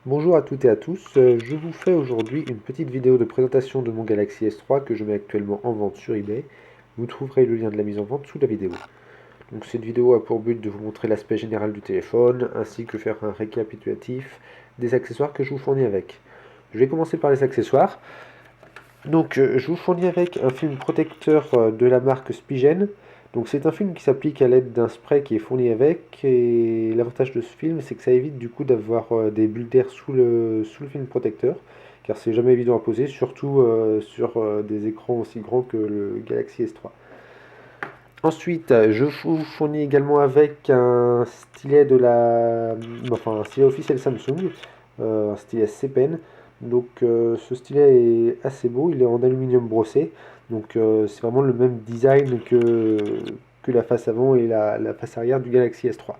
Bonjour à toutes et à tous, je vous fais aujourd'hui une petite vidéo de présentation de mon Galaxy S3 que je mets actuellement en vente sur eBay. Vous trouverez le lien de la mise en vente sous la vidéo. Donc cette vidéo a pour but de vous montrer l'aspect général du téléphone, ainsi que faire un récapitulatif des accessoires que je vous fournis avec. Je vais commencer par les accessoires. Donc je vous fournis avec un film protecteur de la marque Spigen. Donc c'est un film qui s'applique à l'aide d'un spray qui est fourni avec, et l'avantage de ce film c'est que ça évite du coup d'avoir des bulles d'air sous le film protecteur, car c'est jamais évident à poser, surtout sur des écrans aussi grands que le Galaxy S3. Ensuite, je vous fournis également avec un stylet enfin un stylet officiel Samsung, un stylet C Pen. Donc ce stylet est assez beau, il est en aluminium brossé, donc c'est vraiment le même design que la face avant et la face arrière du Galaxy S3.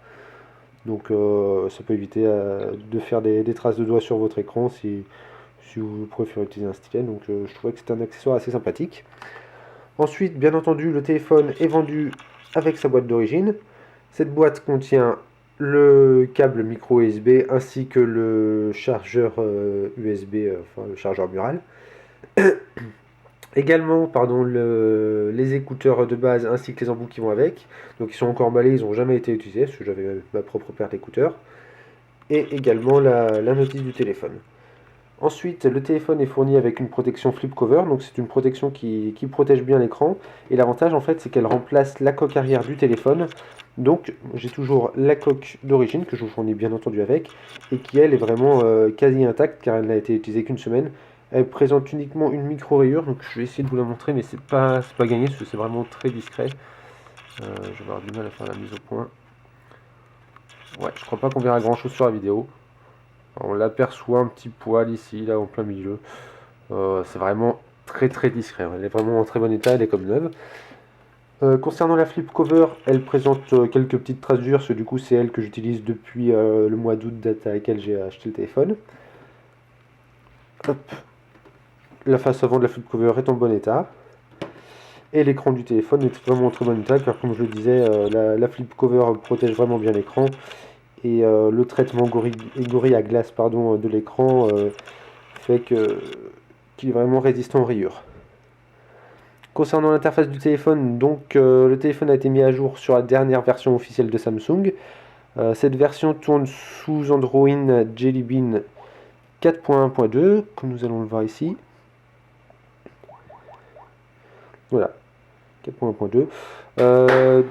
Donc ça peut éviter de faire des traces de doigts sur votre écran si vous préférez utiliser un stylet. Donc je trouvais que c'est un accessoire assez sympathique. Ensuite, bien entendu, le téléphone est vendu avec sa boîte d'origine. Cette boîte contient le câble micro USB ainsi que le chargeur USB, enfin le chargeur mural. Également, pardon, les écouteurs de base ainsi que les embouts qui vont avec. Donc ils sont encore emballés, ils n'ont jamais été utilisés parce que j'avais ma propre paire d'écouteurs. Et également la notice du téléphone. Ensuite, le téléphone est fourni avec une protection flip cover, donc c'est une protection qui protège bien l'écran. Et l'avantage en fait, c'est qu'elle remplace la coque arrière du téléphone. Donc j'ai toujours la coque d'origine que je vous fournis bien entendu avec, et qui elle est vraiment quasi intacte car elle n'a été utilisée qu'une semaine. Elle présente uniquement une micro rayure, donc je vais essayer de vous la montrer, mais c'est pas gagné parce que c'est vraiment très discret. Je vais avoir du mal à faire la mise au point. Ouais, je crois pas qu'on verra grand chose sur la vidéo. On l'aperçoit un petit poil ici, là en plein milieu. C'est vraiment très très discret. Elle est vraiment en très bon état, elle est comme neuve. Concernant la flip cover, elle présente quelques petites traces d'usure, parce que du coup c'est elle que j'utilise depuis le mois d'août, date à laquelle j'ai acheté le téléphone. Hop. La face avant de la flip cover est en bon état. Et l'écran du téléphone est vraiment en très bon état, car comme je le disais, la flip cover protège vraiment bien l'écran. Et le traitement Gorilla Glass de l'écran fait qu'il est vraiment résistant aux rayures. Concernant l'interface du téléphone, donc le téléphone a été mis à jour sur la dernière version officielle de Samsung. Cette version tourne sous Android Jelly Bean 4.1.2, comme nous allons le voir ici. Voilà, 4.1.2.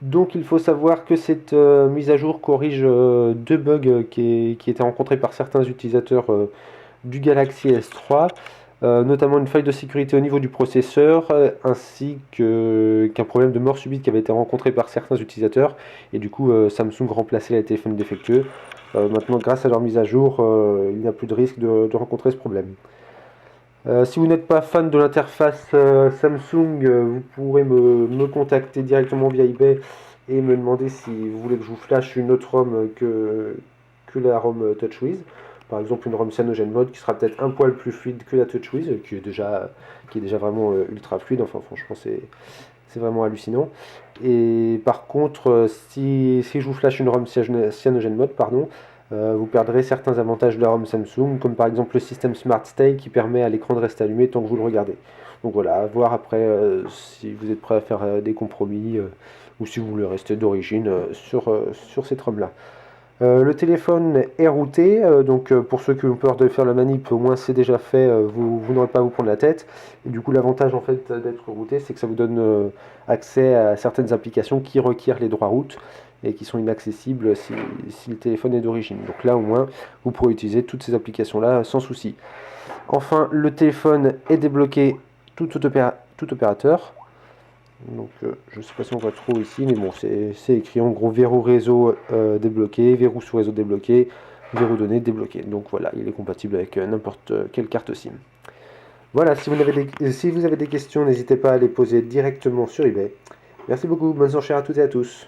Donc il faut savoir que cette mise à jour corrige deux bugs qui étaient rencontrés par certains utilisateurs du Galaxy S3. Notamment une faille de sécurité au niveau du processeur, ainsi qu'un problème de mort subite qui avait été rencontré par certains utilisateurs, et du coup Samsung remplaçait les téléphones défectueux. Maintenant, grâce à leur mise à jour, il n'y a plus de risque de rencontrer ce problème. Si vous n'êtes pas fan de l'interface Samsung, vous pourrez me contacter directement via eBay et me demander si vous voulez que je vous flash une autre ROM que la ROM TouchWiz. Par exemple, une ROM CyanogenMod qui sera peut-être un poil plus fluide que la TouchWiz, qui est déjà vraiment ultra fluide. Enfin, franchement, c'est vraiment hallucinant. Et par contre, si je vous flash une ROM CyanogenMod, pardon, vous perdrez certains avantages de la ROM Samsung, comme par exemple le système Smart Stay qui permet à l'écran de rester allumé tant que vous le regardez. Donc voilà, à voir après si vous êtes prêt à faire des compromis ou si vous voulez rester d'origine sur cette ROM-là. Le téléphone est routé, donc pour ceux qui ont peur de faire la manip, au moins c'est déjà fait, vous n'aurez pas à vous prendre la tête. Et du coup, l'avantage en fait d'être routé, c'est que ça vous donne accès à certaines applications qui requièrent les droits route et qui sont inaccessibles si le téléphone est d'origine. Donc là, au moins, vous pourrez utiliser toutes ces applications-là sans souci. Enfin, le téléphone est débloqué tout opérateur. Donc je ne sais pas si on voit trop ici, mais bon, c'est écrit en gros verrou réseau débloqué, verrou sous réseau débloqué, verrou données débloqué. Donc voilà, il est compatible avec n'importe quelle carte SIM. Voilà, si vous avez des questions, n'hésitez pas à les poser directement sur eBay. Merci beaucoup, bonne soirée à toutes et à tous.